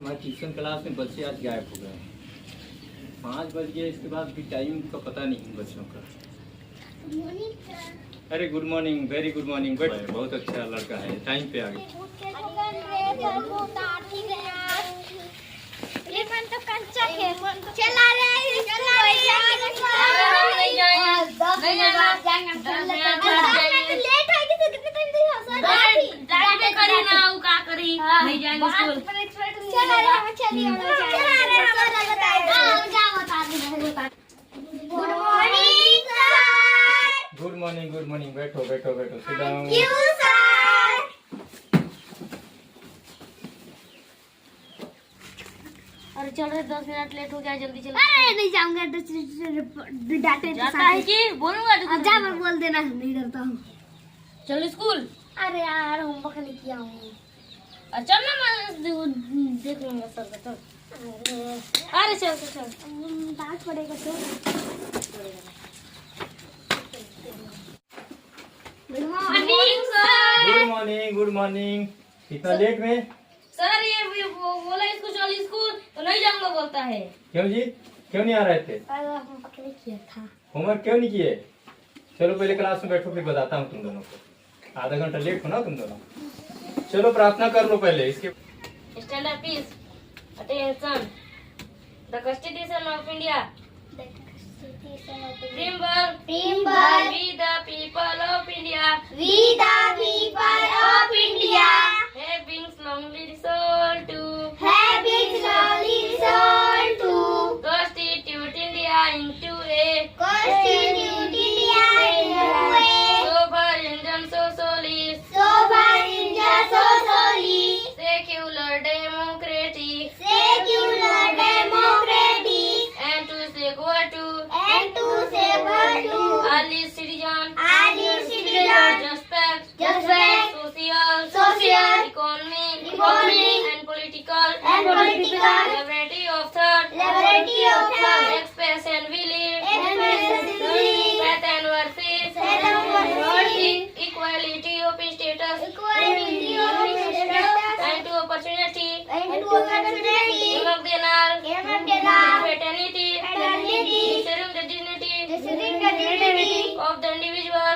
हमारे tuition class में बच्चे आज गायब हो गए। 5 बज गए, इसके बाद भी टाइम का पता नहीं बच्चों का। अरे good morning, very good morning. But बहुत अच्छा लड़का है, टाइम पे आ गया। Good morning, good morning. बैठो बैठो बैठो, सिट डाउन। अरे चल रहे 10 मिनट लेट हो गया, जल्दी चलो। अरे नहीं जाऊंगा, डांटे जाता है कि बोलूंगा तो जा, मैं बोल देना, नहीं डरता हूँ। चल स्कूल। अरे यार होमवर्क नहीं किया हूँ। चल ना, मैं देख लूंगा सर का। चल अरे चल चल चल, डांट पड़ेगा तो। Good morning sir. Good morning, good morning. इतना लेट में? सर ये बोला इसको चल स्कूल, तो नहीं जाऊंगा बोलता है। क्यों जी, क्यों नहीं आ रहे थे? होमवर्क नहीं किया था। होमवर्क क्यों नहीं किए? चलो पहले क्लास में बैठो, फिर बताता हूँ तुम दोनों को। आधा घंटा लेट हो ना तुम दोनों। चलो प्रार्थना कर लो पहले, इसके stand up please, attention. The constitution of India Remember, we the people of India, having strongly resolved to constitute India into a sovereign socialist, secular democratic, and to sacred to all citizens, respect, social, economic, and political liberty of thought, expression, belief, faith and worship, equality of status, and to opportunity, among them all, fraternity, ensuring the dignity of the individual,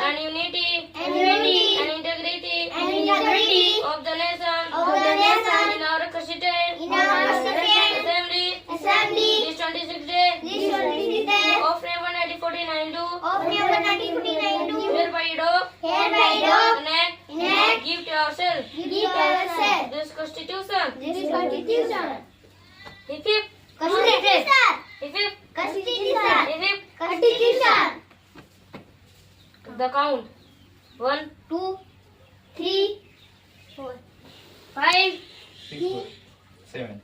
and unity and integrity of the nation, in our constituent assembly, this 26th day of November 1949 do hereby enact, give to ourselves this constitution, if the count 1, 2, 3, 4, 5. 6, 7।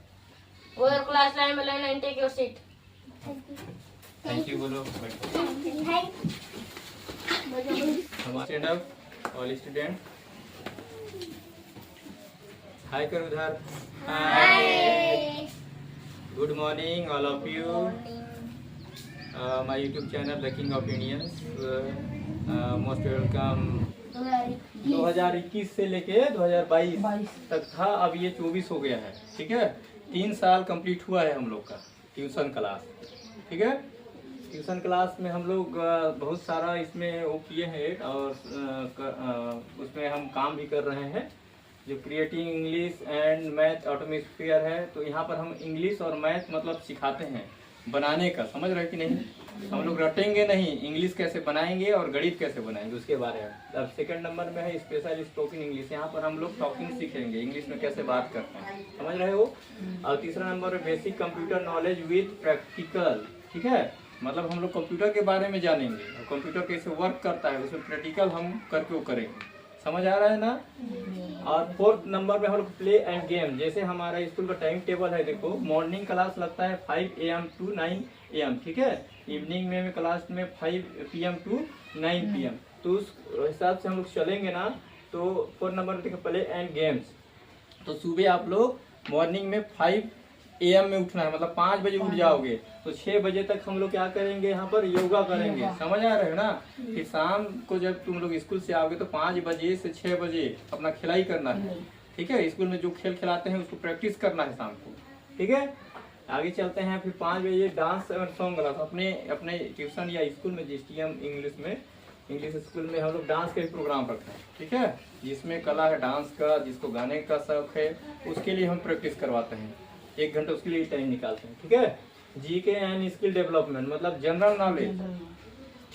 Go your class line by line and take your seat. Thank you बोलो, बैठो। हम stand up all student. Hi करो उधर। Hi, good morning all of you. My YouTube channel the king of Indians, most welcome. 2021 से लेके 2022 तक था, अब ये 24 हो गया है। ठीक है, 3 साल कंप्लीट हुआ है हम लोग का ट्यूशन क्लास। ठीक है, ट्यूशन क्लास में हम लोग बहुत सारा इसमें वो किए हैं, और उसमें हम काम भी कर रहे हैं, जो creating English and math atmosphere है। तो यहाँ पर हम इंग्लिश और मैथ मतलब सिखाते हैं बनाने का, समझ रहे कि नहीं? हम लोग रटेंगे नहीं, इंग्लिश कैसे बनाएंगे और गणित कैसे बनाएंगे उसके बारे में। अब सेकंड नंबर में है स्पेशल स्पोकन इंग्लिश, यहाँ पर हम लोग टॉकिंग सीखेंगे, इंग्लिश में कैसे बात करते हैं, समझ रहे हो? और तीसरा नंबर में basic computer knowledge with practical. ठीक है, मतलब हम लोग कंप्यूटर के बारे में जानेंगे और कंप्यूटर कैसे वर्क करता है, उसमें प्रैक्टिकल हम करके वो करेंगे। समझ आ रहा है ना? और फोर्थ नंबर में हम लोग प्ले एंड गेम, जैसे हमारा स्कूल का टाइम टेबल है, देखो मॉर्निंग क्लास लगता है 5 AM to 9 AM। ठीक है, इवनिंग में क्लास में 5 PM to 9 PM। तो उस हिसाब से हम लोग चलेंगे ना। तो 4 नंबर में देखो प्ले एंड गेम्स। तो सुबह आप लोग मॉर्निंग में 5 AM में उठना है, मतलब 5 बजे उठ जाओगे तो 6 बजे तक हम लोग क्या करेंगे, यहाँ पर योगा करेंगे। समझ आ रहे हो ना? फिर शाम को जब तुम लोग स्कूल से आओगे तो 5 बजे से 6 बजे अपना खिलाई करना है। ठीक है। स्कूल में जो खेल खिलाते हैं उसको प्रैक्टिस करना है शाम को, ठीक है। आगे चलते हैं। फिर 5 बजे डांस और सॉन्ग क्लास। अपने अपने ट्यूशन या स्कूल में GSTM इंग्लिश स्कूल में हम लोग डांस का भी प्रोग्राम रखते हैं, ठीक है। जिसमें कला है डांस का, जिसको गाने का शौक है उसके लिए हम प्रैक्टिस करवाते हैं। 1 घंटा उसके लिए टाइम निकालते हैं, ठीक है। GK एंड स्किल डेवलपमेंट मतलब जनरल नॉलेज,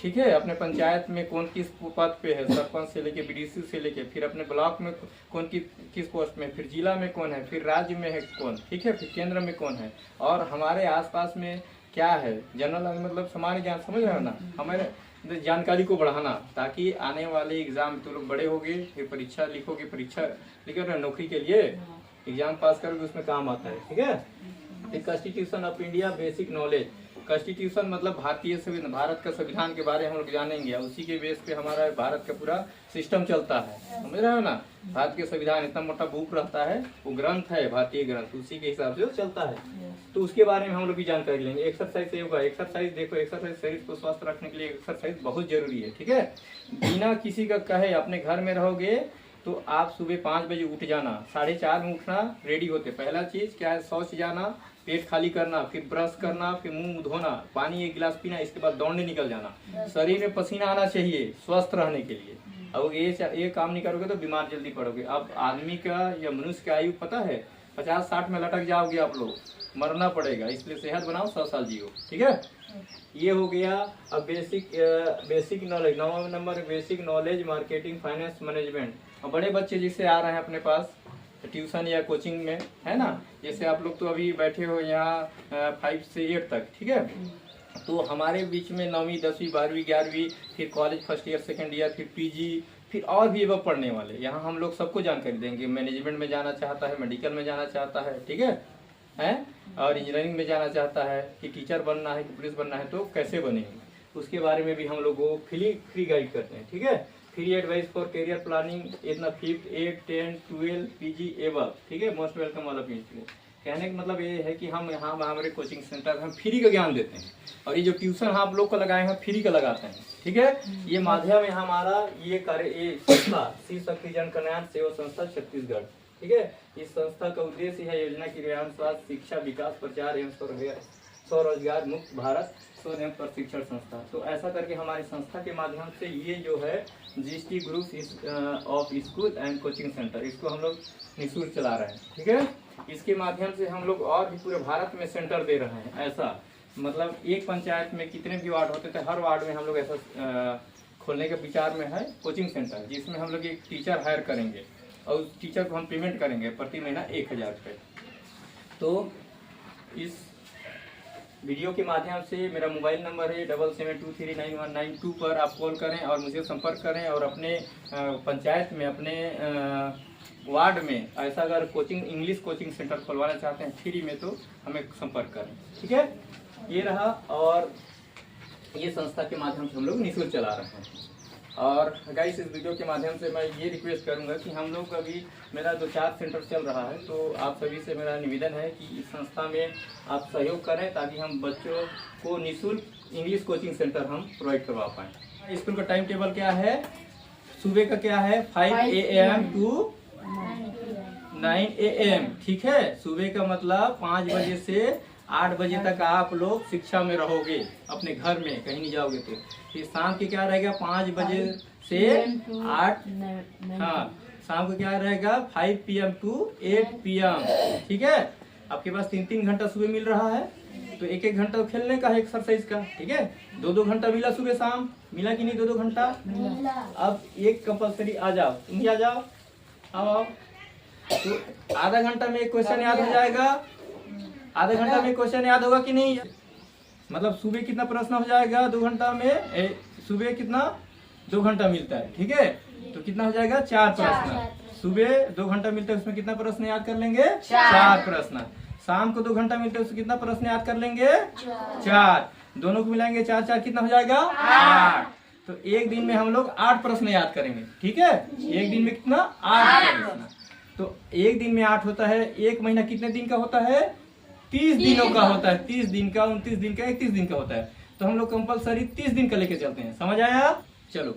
ठीक है। अपने पंचायत में कौन किस पद पे है, सरपंच से लेके BDC से लेके, फिर अपने ब्लॉक में कौन किस पोस्ट में, फिर जिला में कौन है, फिर राज्य में है कौन, ठीक है, फिर केंद्र में कौन है, और हमारे आसपास में क्या है। जनरल मतलब सामान्य ज्ञान, समझ रहे हो ना, हमारे जानकारी को बढ़ाना, ताकि आने वाले एग्जाम तो लोग बड़े होगे, फिर परीक्षा लिखोगे, परीक्षा लिखोगे नौकरी के लिए एग्जाम पास करोगे, उसमें काम आता है, ठीक है। Constitution of India basic knowledge. Constitution मतलब भारतीय संविधान, भारत का संविधान के बारे में हम लोग जानेंगे, उसी के बेस पे हमारा भारत का पूरा सिस्टम चलता है, समझ रहे हो ना। भारत के संविधान इतना मोटा बुक रहता है, वो ग्रंथ है, भारतीय ग्रंथ, उसी के हिसाब से वो चलता है। तो उसके बारे में हम लोग भी जानकारी लेंगे। एक्सरसाइज से होगा। एक्सरसाइज देखो, एक्सरसाइज शरीर को स्वस्थ रखने के लिए एक्सरसाइज बहुत जरूरी है, ठीक है। बिना किसी का कहे अपने घर में रहोगे तो आप सुबह 5 बजे उठ जाना, 4:30 में उठना, रेडी होते। पहला चीज क्या है, शौच जाना, पेट खाली करना, फिर ब्रश करना, फिर मुंह धोना, पानी 1 गिलास पीना, इसके बाद दौड़ने निकल जाना। शरीर में पसीना आना चाहिए स्वस्थ रहने के लिए। अब ये काम नहीं करोगे तो बीमार जल्दी पड़ोगे। अब आदमी का या मनुष्य की आयु पता है 50-60 में लटक जाओगे आप लोग, मरना पड़ेगा। इसलिए सेहत बनाओ, 100 साल जियो, ठीक है। ये हो गया। अब बेसिक नॉलेज, 9वां number basic knowledge marketing finance management. अब बड़े बच्चे जिससे आ रहे हैं अपने पास ट्यूशन या कोचिंग में, है ना, जैसे आप लोग तो अभी बैठे हो यहाँ 5 से 8 तक, ठीक है। तो हमारे बीच में 9वीं 10वीं 12वीं 11वीं, फिर college first year second year, फिर PG, फिर और भी अब पढ़ने वाले, यहाँ हम लोग सबको जानकारी देंगे। मैनेजमेंट में जाना चाहता है, मेडिकल में जाना चाहता है, ठीक है, और इंजीनियरिंग में जाना चाहता है, कि टीचर बनना है, कि पुलिस बनना है, तो कैसे बनेंगे उसके बारे में भी हम लोग को फ्री गाइड करते हैं, ठीक है। Free advice for career planning in 5th 8th 10th 12th PG above, ठीक है। Most welcome all of you. कहने का मतलब ये है कि हम यहाँ हमारे कोचिंग सेंटर हम फ्री का ज्ञान देते हैं, और ये जो ट्यूशन आप लोग को लगाए हैं फ्री का लगाते हैं, ठीक है। ये माध्यम है हमारा, ये संस्था श्री शक्ति जन कल्याण सेवा संस्था छत्तीसगढ़, ठीक है। इस संस्था का उद्देश्य है योजना की क्रियान्वयन, स्वास्थ्य, शिक्षा, विकास, प्रचार एवं स्वरोजगार मुक्त भारत शोध एवं प्रशिक्षण संस्था। तो ऐसा करके हमारी संस्था के माध्यम से ये जो है GST group of school and coaching centre, इसको हम लोग निःशुल्क चला रहे हैं, ठीक है। इसके माध्यम से हम लोग और भी पूरे भारत में सेंटर दे रहे हैं। ऐसा मतलब एक पंचायत में कितने भी वार्ड होते थे, हर वार्ड में हम लोग ऐसा खोलने के विचार में है कोचिंग सेंटर, जिसमें हम लोग एक टीचर हायर करेंगे और उस टीचर को हम पेमेंट करेंगे प्रति महीना 1000 रुपये। तो इस वीडियो के माध्यम से मेरा मोबाइल नंबर है 77239192 पर आप कॉल करें और मुझे संपर्क करें, और अपने पंचायत में, अपने वार्ड में ऐसा अगर इंग्लिश कोचिंग सेंटर खोलवाना चाहते हैं फ्री में, तो हमें संपर्क करें, ठीक है। ये रहा, और ये संस्था के माध्यम से हम लोग निःशुल्क चला रहे हैं। और गाइस, इस वीडियो के माध्यम से मैं ये रिक्वेस्ट करूंगा कि हम लोग अभी मेरा 2-4 सेंटर चल रहा है, तो आप सभी से मेरा निवेदन है कि इस संस्था में आप सहयोग करें, ताकि हम बच्चों को निःशुल्क इंग्लिश कोचिंग सेंटर हम प्रोवाइड करवा पाएँ। स्कूल का टाइम टेबल क्या है, सुबह का क्या है 5 AM to 9 AM, ठीक है। सुबह का मतलब 5 बजे से 8 बजे तक आप लोग शिक्षा में रहोगे, अपने घर में कहीं नहीं जाओगे। तो फिर शाम के क्या रहेगा 5 बजे से 8, हाँ, शाम को क्या रहेगा 5 PM to 8 PM, ठीक है। आपके पास 3-3 घंटा सुबह मिल रहा है, तो 1-1 घंटा खेलने का है, एक्सरसाइज का, ठीक है। 2-2 घंटा मिला सुबह शाम, मिला कि नहीं 2-2 घंटा। अब एक कंपल्सरी आ जाओ, तुम भी आ जाओ, आओ। तो आधा घंटा में एक क्वेश्चन याद हो जाएगा, आधा घंटा में क्वेश्चन याद होगा कि नहीं, मतलब सुबह कितना प्रश्न हो जाएगा 2 घंटा में, सुबह कितना 2 घंटा मिलता है, ठीक है। तो कितना हो जाएगा 4 प्रश्न। सुबह 2 घंटा मिलता है, उसमें कितना प्रश्न याद कर लेंगे 4 प्रश्न। शाम को 2 घंटा मिलता है, उसमें कितना प्रश्न याद कर लेंगे 4। दोनों को मिलाएंगे 4-4 कितना हो जाएगा 8। तो एक दिन में हम लोग 8 प्रश्न याद करेंगे, ठीक है। एक दिन में कितना 8 प्रश्न। तो एक दिन में 8 होता है, एक महीना कितने दिन का होता है 30 दिनों का होता है, 30 दिन का, 29 दिन का, 31 दिन का होता है। तो हम लोग कंपलसरी 30 दिन का लेके चलते हैं, समझ आया। चलो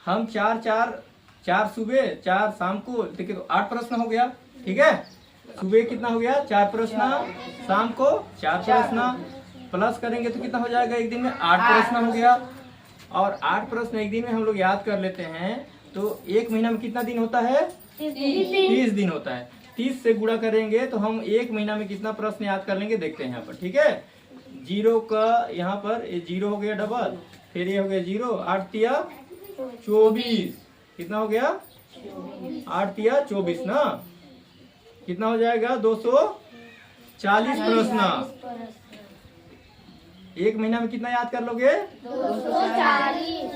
हम 4 4 सुबह 4 शाम को, देखिए तो 8 प्रश्न हो गया। ठीक है, सुबह कितना हो गया 4 प्रश्न, शाम को 4 प्रश्न, प्लस करेंगे तो कितना हो जाएगा एक दिन में 8 प्रश्न हो गया। और 8 प्रश्न एक दिन में हम लोग याद कर लेते हैं तो एक महीना में कितना दिन होता है 30 दिन होता है। 30 से गुणा करेंगे तो हम एक महीना में कितना प्रश्न याद कर लेंगे, देखते हैं यहाँ पर। ठीक है, 0 का यहाँ पर 0 हो गया डबल, फिर ये हो गया 0, 8 तिया 24, कितना हो गया 8 तिया 24 ना, कितना हो जाएगा 240 प्रश्न। एक महीना में कितना याद कर लोगे 240।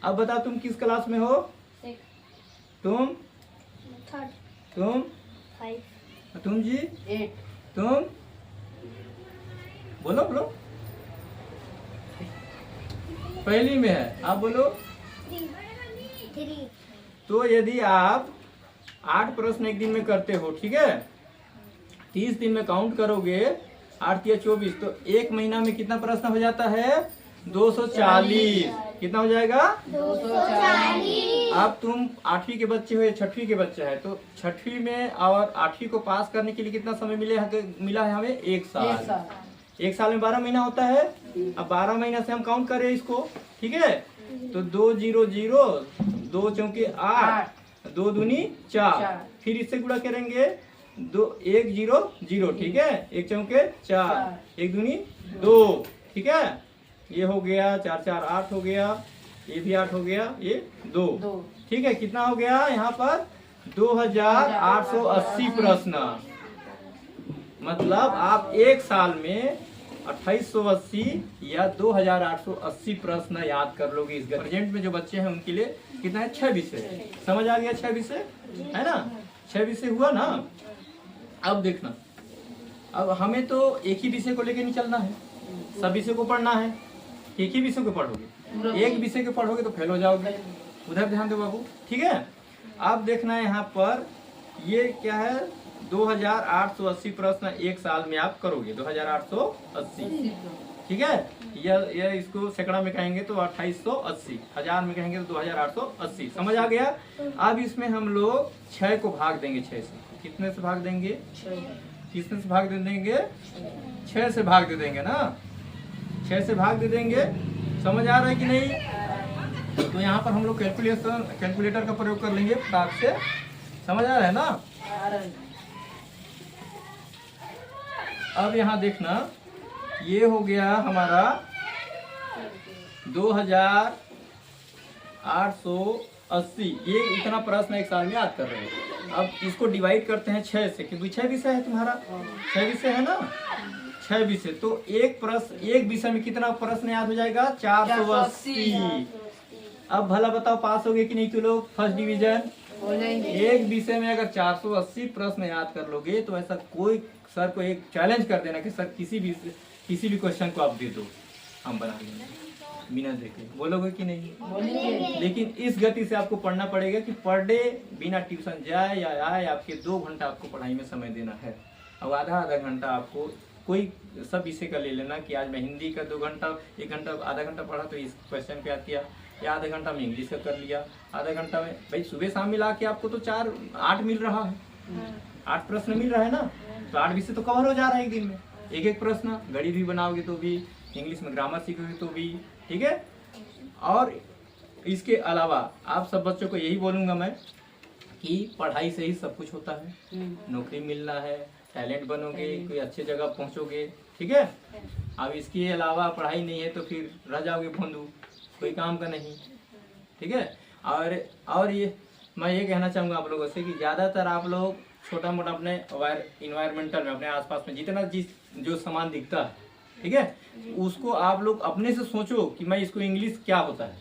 अब बताओ तुम किस क्लास में हो, तुम 5 तुम जी 8 तुम बोलो बोलो, पहली में है, आप बोलो। 3 तो यदि आप 8 प्रश्न एक दिन में करते हो, ठीक है, 30 दिन में काउंट करोगे 8 या 24, तो एक महीना में कितना प्रश्न हो जाता है 240। कितना हो जाएगा 240। अब तुम 8वीं के बच्चे हो या 6वीं के बच्चे हैं, तो 6वीं में और 8वीं को पास करने के लिए कितना समय मिला है हमें 1 साल। 1 साल में 12 महीना होता है। अब 12 महीना से हम काउंट करें इसको, ठीक है, तो 2 0 0, 2 चौके 8, 2 दूनी 4, फिर इससे गुणा करेंगे 2 1 0 0, ठीक है, 1 चौके 4, 1 दूनी 2, ठीक है, ये हो गया 4 4 8 हो गया, ये भी 8 हो गया, ये 2, ठीक है, कितना हो गया यहाँ पर 2880 प्रश्न। मतलब आप एक साल में 2880 या 2880 प्रश्न याद कर लोगे। इस प्रेजेंट में जो बच्चे हैं उनके लिए कितना है 6 विषय। समझ आ गया 6 विषय है ना, 6 विषय हुआ ना। अब देखना, अब हमें तो एक ही विषय को लेकर नहीं चलना है, सब विषय को पढ़ना है। एक ही विषय को पढ़ोगे, एक विषय को पढ़ोगे तो फेल हो जाओगे। उधर ध्यान दो बाबू, ठीक है। अब देखना है यहाँ पर ये क्या है 2880 प्रश्न एक साल में आप करोगे, 2880, ठीक है। यह इसको सैकड़ा में कहेंगे तो 2880, हजार में कहेंगे तो 2880। समझ आ गया। अब इसमें हम लोग 6 को भाग देंगे 6 से। कितने से भाग देंगे, कितने से भाग दे देंगे 6 से भाग दे देंगे ना, 6 से भाग दे देंगे। समझ आ रहा है कि नहीं। तो यहाँ पर हम लोग कैलकुलेटर का प्रयोग कर लेंगे फटाक से। समझ आ रहा है ना। अब यहाँ देखना, ये हो गया हमारा 2880। ये इतना प्रश्न एक साल में याद कर रहे हैं। अब इसको डिवाइड करते हैं 6 से, क्योंकि 6 विषय है तुम्हारा, 6 विषय है ना, 6 विषय। तो एक प्रश्न, एक विषय में कितना प्रश्न याद हो जाएगा 480। अब भला बताओ पास हो गए कि नहीं तुम लोग फर्स्ट डिवीजन। एक विषय में अगर 480 प्रश्न याद कर लोगे तो ऐसा कोई सर को एक चैलेंज कर देना कि सर किसी भी क्वेश्चन को आप दे दो, हम बना लेंगे बिना देखे। बोलोगे कि नहीं, बोलेंगे। लेकिन इस गति से आपको पढ़ना पड़ेगा कि पर डे बिना ट्यूशन जाए या आए आपके 2 घंटा आपको पढ़ाई में समय देना है। अब आधा घंटा आपको कोई सब विषय का ले लेना कि आज मैं हिंदी का 2 घंटा, 1 घंटा, आधा घंटा पढ़ा तो इस क्वेश्चन पे याद किया, या आधा घंटा में इंग्लिश का कर लिया, आधा घंटा में भाई सुबह शाम मिला के आपको तो 8 मिल रहा है, 8 प्रश्न मिल रहा है ना। तो 8 विषय तो कवर हो जा रहा है एक दिन में। एक प्रश्न गणित भी बनाओगे तो भी, इंग्लिश में ग्रामर सीखोगे तो भी, ठीक है। और इसके अलावा आप सब बच्चों को यही बोलूंगा मैं कि पढ़ाई से ही सब कुछ होता है। नौकरी मिलना है, टैलेंट बनोगे, कोई अच्छे जगह पहुंचोगे, ठीक है। अब इसके अलावा पढ़ाई नहीं है तो फिर रह जाओगे भोंदू, कोई काम का नहीं, ठीक है। और ये मैं ये कहना चाहूँगा आप लोगों से कि ज़्यादातर आप लोग छोटा मोटा अपने इन्वायरमेंटल में, अपने आसपास में जितना जो सामान दिखता है, ठीक है, उसको आप लोग अपने से सोचो कि मैं इसको इंग्लिश क्या होता है,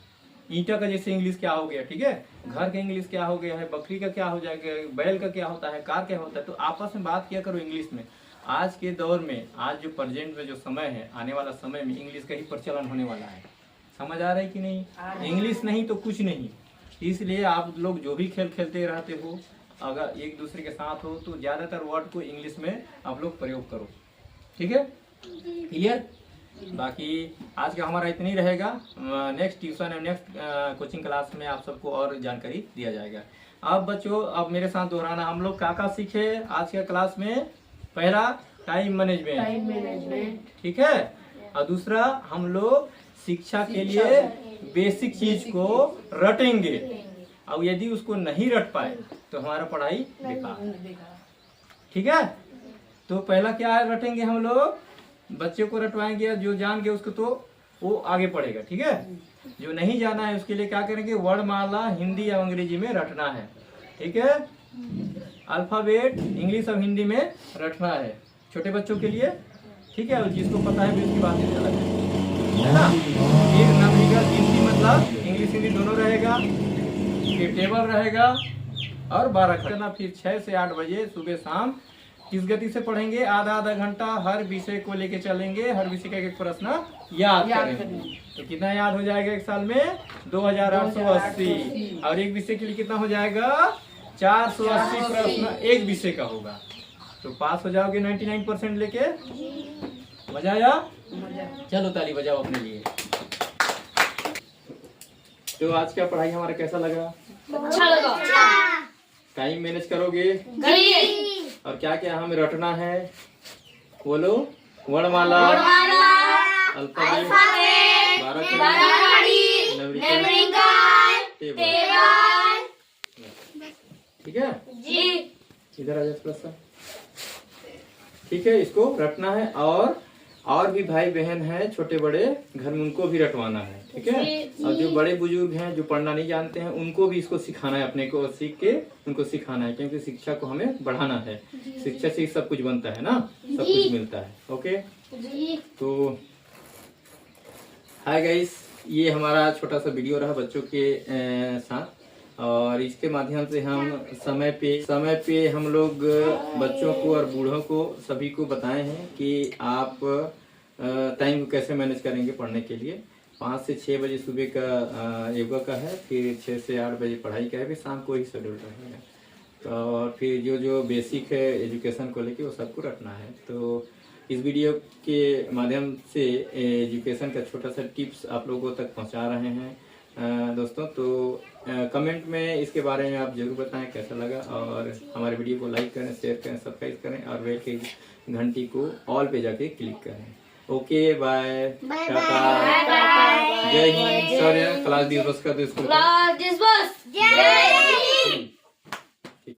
ईंटा का जैसे इंग्लिश क्या हो गया, ठीक है, घर का इंग्लिश क्या हो गया है, बकरी का क्या हो जाएगा, बैल का क्या होता है, कार क्या होता है। तो आपस में बात किया करो इंग्लिश में। आज के दौर में, आज जो प्रेजेंट में जो समय है, आने वाला समय में इंग्लिश का ही प्रचलन होने वाला है। समझ आ रहा है कि नहीं। इंग्लिश नहीं तो कुछ नहीं। इसलिए आप लोग जो भी खेल खेलते रहते हो, अगर एक दूसरे के साथ हो तो ज्यादातर वर्ड को इंग्लिश में आप लोग प्रयोग करो, ठीक है। क्लियर। बाकी आज का हमारा इतना ही रहेगा। नेक्स्ट ट्यूशन और नेक्स्ट कोचिंग क्लास में आप सबको और जानकारी दिया जाएगा। अब बच्चों अब मेरे साथ दोहराना, हम लोग क्या सीखे आज के क्लास में? पहला टाइम मैनेजमेंट, ठीक है। और दूसरा हम लोग शिक्षा के लिए बेसिक चीज को रटेंगे, और यदि उसको नहीं रट पाए तो हमारा पढ़ाई बेकार, ठीक है। तो पहला क्या है, रटेंगे हम लोग, बच्चे को रटवाएंगे, जो जान गए उसको तो वो आगे पढ़ेगा, ठीक है। जो नहीं जाना है उसके लिए क्या करेंगे, वर्णमाला हिंदी या अंग्रेजी में रटना है, ठीक है। अल्फाबेट इंग्लिश और हिंदी में रटना है छोटे बच्चों के लिए, ठीक है। और जिसको पता है भी उसकी बात ही अलग है ना। एक नवनिगत गिनती मतलब इंग्लिश हिंदी दोनों रहेगा, फिर टेबल रहेगा और 12 करना। फिर 6 से 8 बजे सुबह शाम किस गति से पढ़ेंगे, आधा आधा घंटा हर विषय को लेके चलेंगे, हर विषय का एक प्रश्न याद करेंगे। तो कितना याद हो जाएगा एक साल में? 2880। और एक विषय के लिए कितना हो जाएगा? 480 प्रश्न एक विषय का होगा। तो पास हो जाओगे 99% लेके। मजा आया? चलो ताली बजाओ अपने लिए। तो आज का पढ़ाई हमारा कैसा लगा? अच्छा लगा। टाइम मैनेज करोगे करिए। और क्या क्या हमें रटना है बोलो? वर्णमाला, अल्फाबेट, 12 टेबल, ठीक है जी। इधर आ जाओ थोड़ा सा, ठीक है। इसको रटना है, और भी भाई बहन हैं छोटे बड़े घर में, उनको भी रटवाना है, ठीक है। और जो बड़े बुजुर्ग हैं जो पढ़ना नहीं जानते हैं उनको भी इसको सिखाना है, अपने को सीख के उनको सिखाना है, क्योंकि शिक्षा को हमें बढ़ाना है। शिक्षा से सब कुछ बनता है ना, सब कुछ मिलता है। ओके तो हाय गाइस, ये हमारा छोटा सा वीडियो रहा बच्चों के साथ, और इसके माध्यम से हम समय पे हम लोग बच्चों को और बूढ़ों को सभी को बताए हैं कि आप टाइम को कैसे मैनेज करेंगे पढ़ने के लिए। 5 से 6 बजे सुबह का योगा का है, फिर 6 से 8 बजे पढ़ाई का है, फिर शाम को ही शेड्यूल रहेगा। तो और फिर जो बेसिक है एजुकेशन को लेके वो सबको रखना है। तो इस वीडियो के माध्यम से एजुकेशन का छोटा सा टिप्स आप लोगों तक पहुंचा रहे हैं दोस्तों। तो कमेंट में इसके बारे में आप जरूर बताएं कैसा लगा, और हमारे वीडियो को लाइक करें, शेयर करें, सब्सक्राइब करें, और बेल की घंटी को ऑल पे जाके क्लिक करें। ओके बाय, टाटा, जय हिंद। सॉरी क्लास दिवस का तो स्कूल क्लास दिवस।